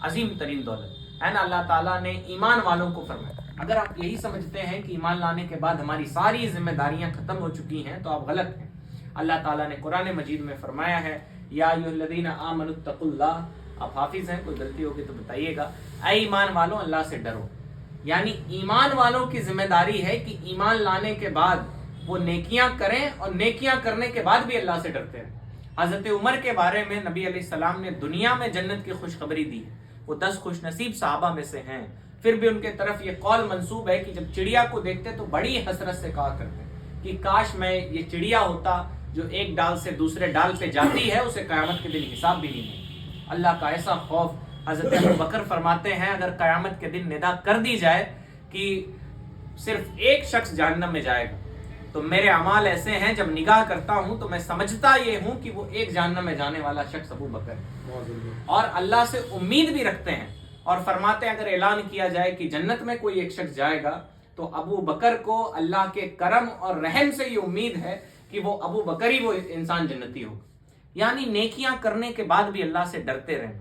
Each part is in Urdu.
عظیم ترین دولت ہے نا۔ اللہ تعالیٰ نے ایمان والوں کو فرمایا، اگر آپ یہی سمجھتے ہیں کہ ایمان لانے کے بعد ہماری ساری ذمہ داریاں ختم ہو چکی ہیں تو آپ غلط ہیں۔ اللہ تعالیٰ نے قرآن مجید میں فرمایا ہے، یا ایھا الذین آمنوا اتقوا اللہ، آپ حافظ ہیں، کوئی غلطی ہوگی تو بتائیے گا، اے ایمان والوں اللہ سے ڈرو۔ یعنی ایمان والوں کی ذمہ داری ہے کہ ایمان لانے کے بعد وہ نیکیاں کریں اور نیکیاں کرنے کے بعد بھی اللہ سے ڈرتے رہیں۔ حضرت عمر کے بارے میں نبی علیہ السلام نے دنیا میں جنت کی خوشخبری دی، وہ 10 خوش نصیب صحابہ میں سے ہیں، پھر بھی ان کے طرف یہ قول منسوب ہے کہ جب چڑیا کو دیکھتے تو بڑی حسرت سے کہا کرتے کہ کاش میں یہ چڑیا ہوتا جو ایک ڈال سے دوسرے ڈال پہ جاتی ہے، اسے قیامت کے دن حساب بھی نہیں ہے۔ اللہ کا ایسا خوف۔ حضرت ابوبکر فرماتے ہیں اگر قیامت کے دن ندا کر دی جائے کہ صرف ایک شخص جہنم میں جائے گا تو میرے اعمال ایسے ہیں جب نگاہ کرتا ہوں تو میں سمجھتا یہ ہوں کہ وہ ایک جہنم میں جانے والا شخص ابوبکر ہے، اور اللہ سے امید بھی رکھتے ہیں اور فرماتے ہیں اگر اعلان کیا جائے کہ جنت میں کوئی ایک شخص جائے گا تو ابو بکر کو اللہ کے کرم اور رحم سے یہ امید ہے کہ وہ ابو بکر ہی وہ انسان جنتی ہوگا۔ یعنی نیکیاں کرنے کے بعد بھی اللہ سے ڈرتے رہنا،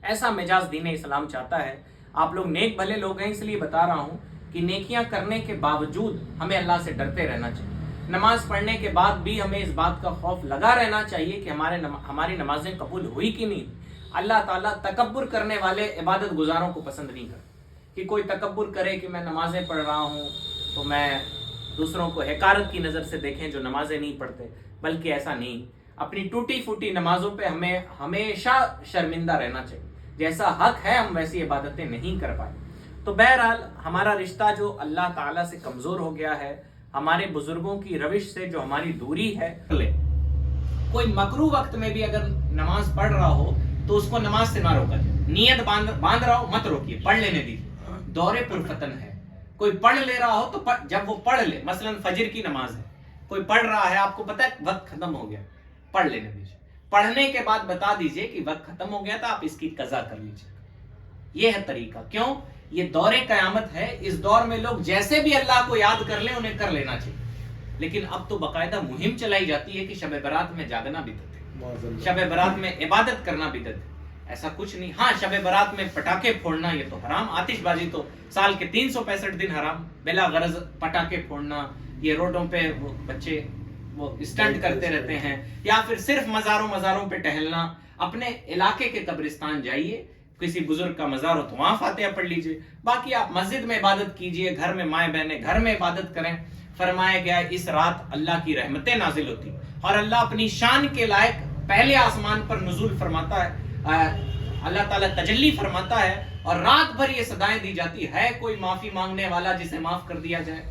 ایسا مزاج دین اسلام چاہتا ہے۔ آپ لوگ نیک بھلے لوگ ہیں، اس لیے بتا رہا ہوں کہ نیکیاں کرنے کے باوجود ہمیں اللہ سے ڈرتے رہنا چاہیے۔ نماز پڑھنے کے بعد بھی ہمیں اس بات کا خوف لگا رہنا چاہیے کہ ہماری نمازیں قبول ہوئی کہ نہیں۔ اللہ تعالیٰ تکبر کرنے والے عبادت گزاروں کو پسند نہیں کرتا، کہ کوئی تکبر کرے کہ میں نمازیں پڑھ رہا ہوں تو میں دوسروں کو حقارت کی نظر سے دیکھیں جو نمازیں نہیں پڑھتے، بلکہ ایسا نہیں۔ اپنی ٹوٹی پھوٹی نمازوں پہ ہمیں ہمیشہ شرمندہ رہنا چاہیے، جیسا حق ہے ہم ویسی عبادتیں نہیں کر پائے۔ تو بہرحال ہمارا رشتہ جو اللہ تعالیٰ سے کمزور ہو گیا ہے، ہمارے بزرگوں کی روش سے جو ہماری دوری ہے، کوئی مکروہ وقت میں بھی اگر نماز پڑھ رہا ہو تو اس کو نماز سے نہ روکا جائے۔ نیت باندھ رہا ہو مت روکیے، پڑھ لینے دیجیے، دور پرفتن ہے۔ کوئی پڑھ لے رہا ہو تو جب وہ پڑھ لے، مثلا فجر کی نماز ہے، کوئی پڑھ رہا ہے، آپ کو پتہ ہے وقت ختم ہو گیا، پڑھ لینے دیجیے، پڑھنے کے بعد بتا دیجیے کہ وقت ختم ہو گیا تھا، آپ اس کی قضا کر لیجیے۔ یہ ہے طریقہ۔ کیوں؟ یہ دور قیامت ہے، اس دور میں لوگ جیسے بھی اللہ کو یاد کر لیں انہیں کر لینا چاہیے، لیکن اب تو باقاعدہ مہم چلائی جاتی ہے کہ شب برات میں جاگنا بدعت ہے، شب برات میں عبادت کرنا بدعت ہے۔ ایسا کچھ نہیں۔ ہاں، شب برات میں پٹاخے پھوڑنا یہ تو حرام، آتش بازی تو سال کے 365 دن حرام، بلا غرض پٹاخے پھوڑنا، یہ روڈوں پہ وہ بچے وہ اسٹنٹ کرتے رہتے ہیں، یا پھر صرف مزاروں پہ ٹہلنا۔ اپنے علاقے کے قبرستان جائیے، کسی بزرگ کا مزار ہو تو وہاں فاتحہ پڑھ لیجئے، باقی آپ مسجد میں عبادت کیجئے، گھر میں مائیں بہنیں گھر میں عبادت کریں۔ فرمایا گیا اس رات اللہ کی رحمتیں نازل ہوتی اور اللہ اپنی شان کے لائق پہلے آسمان پر نزول فرماتا ہے، اللہ تعالیٰ تجلی فرماتا ہے، اور رات بھر یہ صدائیں دی جاتی ہے کوئی معافی مانگنے والا جسے معاف کر دیا جائے،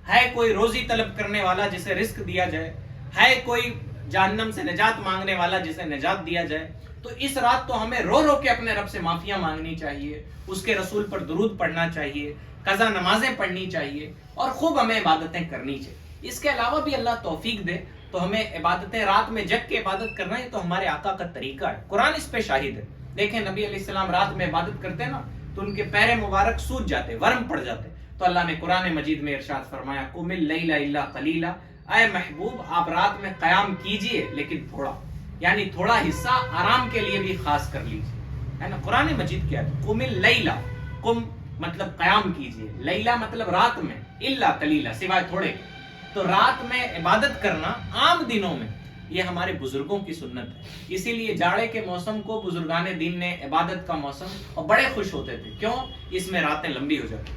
ہے کوئی روزی طلب کرنے والا جسے رزق دیا جائے، ہے کوئی جہنم سے نجات مانگنے والا جسے نجات دیا جائے۔ تو اس رات تو ہمیں رو رو کے اپنے رب سے معافیاں مانگنی چاہیے، اس کے رسول پر درود پڑھنا چاہیے، قضا نمازیں پڑھنی چاہیے، اور خوب ہمیں عبادتیں کرنی چاہیے۔ اس کے علاوہ بھی اللہ توفیق دے تو ہمیں عبادتیں رات میں جگ کے عبادت کرنا ہے، تو ہمارے آقا کا طریقہ ہے، قرآن اس پہ شاہد ہے۔ دیکھیں نبی علیہ السلام رات میں عبادت کرتے نا تو ان کے پیر مبارک سوج جاتے، ورم پڑ جاتے، تو اللہ نے قرآن مجید میں ارشاد فرمایا قم اللیل الا قلیلا، اے محبوب آپ رات میں قیام کیجئے لیکن تھوڑا، یعنی تھوڑا حصہ آرام کے لیے بھی خاص کر لیجئے، ہے نا۔ قرآن مجید کیا ہے؟ قم اللیلا، قم مطلب قیام کیجئے، لیلا مطلب رات میں، الا قلیلا سوائے تھوڑے۔ تو رات میں عبادت کرنا عام دنوں میں یہ ہمارے بزرگوں کی سنت ہے، اسی لیے جاڑے کے موسم کو بزرگان دین نے عبادت کا موسم، اور بڑے خوش ہوتے تھے، کیوں؟ اس میں راتیں لمبی ہو جاتی۔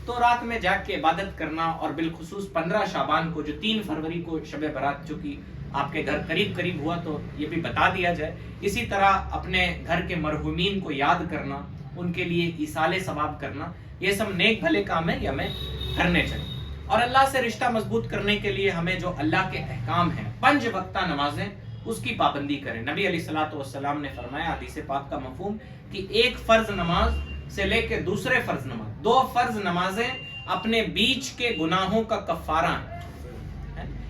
تو رات میں جاگ کے عبادت کرنا، اور بالخصوص 15 شعبان کو جو 3 فروری کو شب برات جو کہ آپ کے گھر قریب ہوا تو یہ بھی بتا دیا جائے۔ اسی طرح اپنے گھر کے مرحومین کو یاد کرنا، ان کے لیے ایصال ثواب کرنا، یہ سب نیک بھلے کام ہے، یہ ہمیں کرنے چاہیے۔ اور اللہ سے رشتہ مضبوط کرنے کے لیے ہمیں جو اللہ کے احکام ہیں، 5 وقتہ نمازیں، اس کی پابندی کریں۔ نبی علیہ الصلوۃ والسلام نے فرمایا حدیث پاک کا مفہوم کہ ایک فرض نماز سے لے کے دوسرے فرض نماز، 2 فرض نمازیں اپنے بیچ کے گناہوں کا کفارہ ہیں۔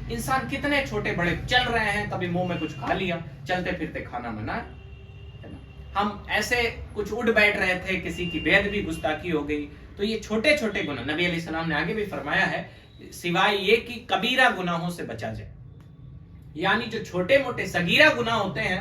انسان کتنے چھوٹے بڑے چل رہے ہیں، کبھی منہ میں کچھ کھا لیا، چلتے پھرتے کھانا منع ہے۔ ہم ایسے کچھ اٹھ بیٹھ رہے تھے، کسی کی بے ادبی گستاخی ہو گئی، تو یہ چھوٹے چھوٹے گناہ، نبی علیہ السلام نے آگے بھی فرمایا ہے سوائے یہ کہ کبیرہ گناہوں سے بچا جائے، یعنی جو چھوٹے موٹے صغیرہ گناہ ہوتے ہیں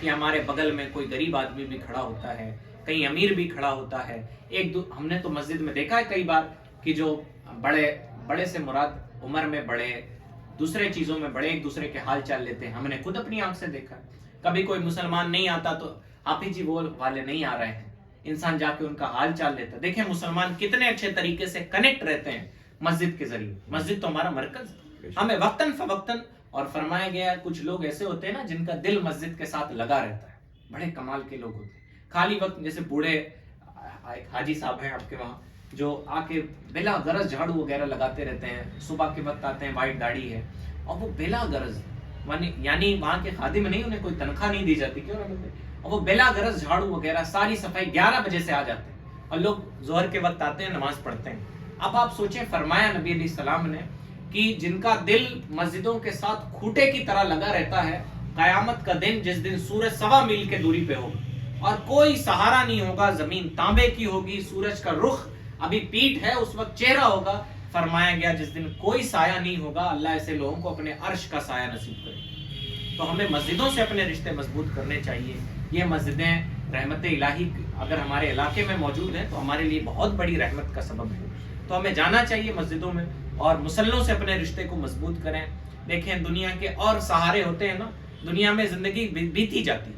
کہ ہمارے بغل میں کوئی غریب آدمی بھی کھڑا ہوتا ہے, کہیں امیر بھی کھڑا ہوتا ہے. ہم نے تو مسجد میں دیکھا ہے کئی بار کہ جو بڑے سے مراد عمر میں بڑے, دوسرے چیزوں میں بڑے, ایک دوسرے کے حال چال لیتے ہیں. ہم نے خود اپنی آنکھ سے دیکھا ہے. کبھی کوئی مسلمان نہیں آتا تو حافظ جی وہ والے نہیں آ رہے ہیں, انسان جا کے ان کا حال چال لیتا. دیکھیں مسلمان کتنے اچھے طریقے سے کنیکٹ رہتے ہیں مسجد کے ذریعے. مسجد تو ہمارا مرکز ہے, ہمیں وقتاً فوقتاً. اور فرمایا گیا کچھ لوگ ایسے ہوتے ہیں نا جن کا دل مسجد کے ساتھ لگا رہتا ہے, بڑے کمال کے لوگ ہوتے ہیں. خالی وقت جیسے بوڑھے ایک حاجی صاحب ہیں آپ کے وہاں جو آ کے بلا غرض جھاڑو وغیرہ لگاتے رہتے ہیں, صبح کے وقت آتے ہیں, وائٹ داڑھی ہے, اور وہ بلا غرض یعنی وہاں کے خادم نہیں, انہیں کوئی تنخواہ نہیں دی جاتی, کیوں نہ ملتے, اور وہ بلا غرض جھاڑو وغیرہ ساری صفائی 11 بجے سے آ جاتے ہیں, اور لوگ ظہر کے وقت آتے ہیں, نماز پڑھتے ہیں. اب آپ سوچیں, فرمایا نبی علیہ السلام نے کہ جن کا دل مسجدوں کے ساتھ کھوٹے کی طرح لگا رہتا ہے, قیامت کا دن جس دن سورج 1.25 میل کے دوری پہ ہوگا اور کوئی سہارا نہیں ہوگا, زمین تانبے کی ہوگی, سورج کا رخ ابھی پیٹھ ہے اس وقت چہرہ ہوگا. فرمایا گیا جس دن کوئی سایہ نہیں ہوگا, اللہ ایسے لوگوں کو اپنے عرش کا سایہ نصیب کرے. تو ہمیں مسجدوں سے اپنے رشتے مضبوط کرنے چاہیے. یہ مسجدیں رحمت الہی اگر ہمارے علاقے میں موجود ہیں تو ہمارے لیے بہت بڑی رحمت کا سبب ہے. تو ہمیں جانا چاہیے مسجدوں میں اور مسلوں سے اپنے رشتے کو مضبوط کریں. دیکھیں دنیا کے اور سہارے ہوتے ہیں نا, دنیا میں زندگی بیتی جاتی,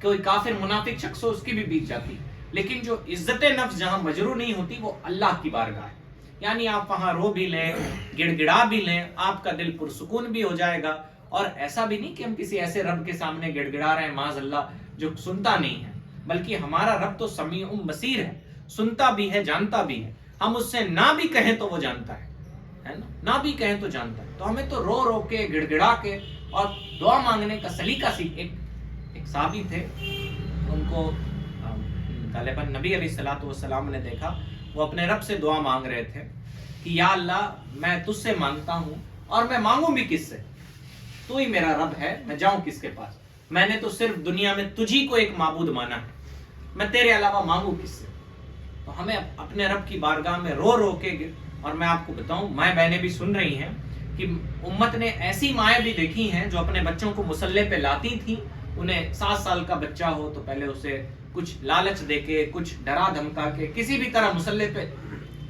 کوئی کافر منافق شخص ہو اس کی بھی بیت جاتی, لیکن جو عزت نفس جہاں مجروح نہیں ہوتی وہ اللہ کی بارگاہ ہے. یعنی آپ وہاں رو بھی لیں, گڑ گڑا بھی لیں, آپ کا دل پرسکون بھی ہو جائے گا. اور ایسا بھی نہیں کہ ہم کسی ایسے رب کے سامنے گڑ گڑا رہے ہیں معاذ اللہ جو سنتا نہیں ہے, بلکہ ہمارا رب تو سمیع بصیر ہے, سنتا بھی ہے, جانتا بھی ہے. ہم اس سے نہ بھی کہیں تو وہ جانتا ہے نا, نہ بھی کہیں تو جانتا ہے. تو ہمیں تو رو رو کے گڑ گڑا کے اور دعا مانگنے کا سلیقہ سیکھ. ایک صحابی تھے, ان کو غالباً نبی علیہ الصلوۃ والسلام نے دیکھا, وہ اپنے رب سے دعا مانگ رہے تھے کہ یا اللہ میں تجھ سے مانگتا ہوں اور میں مانگوں بھی کس سے, تو ہی میرا رب ہے, میں جاؤں کس کے پاس, میں نے تو صرف دنیا میں تجھی کو ایک معبود مانا ہے, میں تیرے علاوہ مانگوں کس سے. تو ہمیں اپنے رب کی بارگاہ میں رو رو کے, اور میں آپ کو بتاؤں مائیں بہنیں بھی سن رہی ہیں کہ امت نے ایسی مائیں بھی دیکھی ہیں جو اپنے بچوں کو مصلی پہ لاتی تھیں, انہیں 7 سال کا بچہ ہو تو پہلے اسے کچھ لالچ دے کے, کچھ ڈرا دھمکا کے کسی بھی طرح مصلی پہ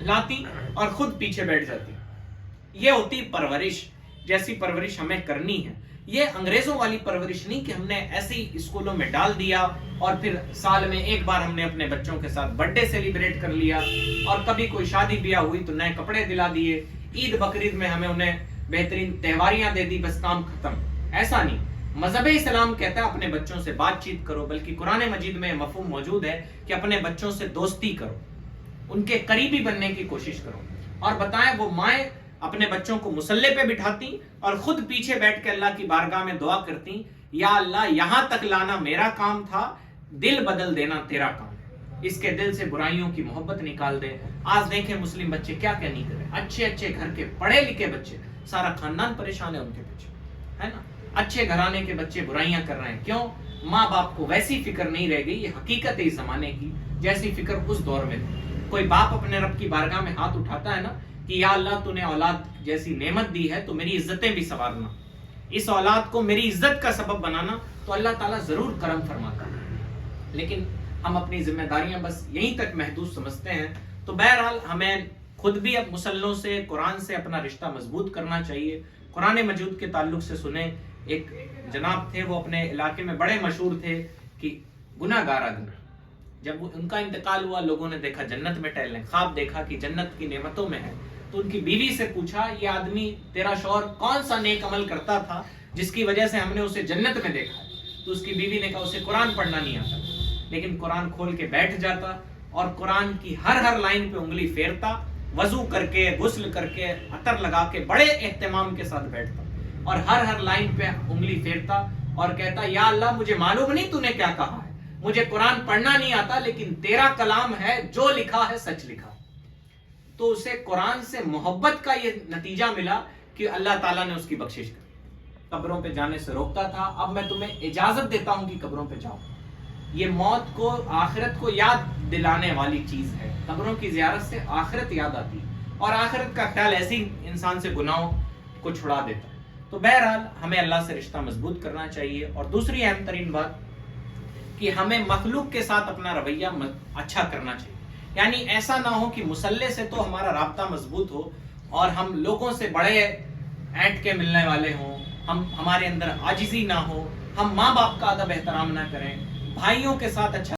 لاتی اور خود پیچھے بیٹھ جاتی. یہ ہوتی پرورش, جیسی پرورش ہمیں کرنی ہے. یہ انگریزوں والی پرورش نہیں کہ ہم نے ایسی اسکولوں میں ڈال دیا اور پھر سال میں ایک بار ہم نے اپنے بچوں کے ساتھ برتھ ڈے سیلیبریٹ کر لیا, اور کبھی کوئی شادی بیاہ ہوئی تو نئے کپڑے دلا دیے, عید بقرعید میں ہمیں انہیں بہترین تہواریاں دے دی, بس کام ختم. ایسا نہیں. مذہب اسلام کہتا ہے اپنے بچوں سے بات چیت کرو, بلکہ قرآن مجید میں مفہوم موجود ہے کہ اپنے بچوں سے دوستی کرو, ان کے قریبی بننے کی کوشش کرو. اور بتائیں وہ مائیں اپنے بچوں کو مصلی پہ بٹھاتی اور خود پیچھے بیٹھ کے اللہ کی بارگاہ میں دعا کرتی, یا اللہ یہاں تک لانا میرا کام تھا, دل بدل دینا تیرا کام ہے, اس کے دل سے برائیوں کی محبت نکال دے. آج دیکھیں مسلم بچے کیا نہیں کر رہے, اچھے اچھے گھر کے پڑھے لکھے بچے, سارا خاندان پریشان ہے ان کے پیچھے, ہے نا. اچھے گھرانے کے بچے برائیاں کر رہے ہیں, کیوں؟ ماں باپ کو ویسی فکر نہیں رہ گئی. یہ حقیقت ہے اس زمانے کی, جیسی فکر اس دور میں تھی. کوئی باپ اپنے رب کی بارگاہ میں ہاتھ اٹھاتا ہے نا کہ یا اللہ تو نے اولاد جیسی نعمت دی ہے تو میری عزتیں بھی سنوارنا, اس اولاد کو میری عزت کا سبب بنانا, تو اللہ تعالیٰ ضرور کرم فرماتا ہے. لیکن ہم اپنی ذمہ داریاں بس یہیں تک محدود سمجھتے ہیں. تو بہرحال ہمیں خود بھی اب مسلوں سے, قرآن سے اپنا رشتہ مضبوط کرنا چاہیے. قرآن مجید کے تعلق سے سنیں, ایک جناب تھے وہ اپنے علاقے میں بڑے مشہور تھے کہ گناہ گار آدمی. جب ان کا انتقال ہوا لوگوں نے دیکھا جنت میں ٹہلنے, خواب دیکھا کہ جنت کی نعمتوں میں ہے, تو ان کی بیوی سے پوچھا یہ آدمی تیرا شوہر کون سا نیک عمل کرتا تھا جس کی وجہ سے ہم نے اسے جنت میں دیکھا. تو اس کی بیوی نے کہا اسے قرآن پڑھنا نہیں آتا, لیکن قرآن کھول کے بیٹھ جاتا اور قرآن کی ہر لائن پہ انگلی پھیرتا, وضو کر کے, غسل کر کے, عطر لگا کے بڑے اہتمام کے ساتھ بیٹھتا اور ہر لائن پہ انگلی پھیرتا اور کہتا یا اللہ مجھے معلوم نہیں تو نے کیا کہا ہے, مجھے قرآن پڑھنا نہیں آتا, لیکن تیرا کلام ہے, جو لکھا ہے سچ لکھا. تو اسے قرآن سے محبت کا یہ نتیجہ ملا کہ اللہ تعالیٰ نے اس کی بخشش کر. قبروں پہ جانے سے روکتا تھا, اب میں تمہیں اجازت دیتا ہوں کہ قبروں پہ جاؤ. یہ موت کو, آخرت کو یاد دلانے والی چیز ہے. قبروں کی زیارت سے آخرت یاد آتی اور آخرت کا خیال ایسی انسان سے گناہوں کو چھڑا دیتا ہے. تو بہرحال ہمیں اللہ سے رشتہ مضبوط کرنا چاہیے. اور دوسری اہم ترین بات کہ ہمیں مخلوق کے ساتھ اپنا رویہ اچھا کرنا چاہیے. یعنی ایسا نہ ہو کہ مصلی سے تو ہمارا رابطہ مضبوط ہو اور ہم لوگوں سے بڑے اینٹ کے ملنے والے ہوں, ہمارے اندر عاجزی نہ ہو, ہم ماں باپ کا ادب احترام نہ کریں, بھائیوں کے ساتھ اچھا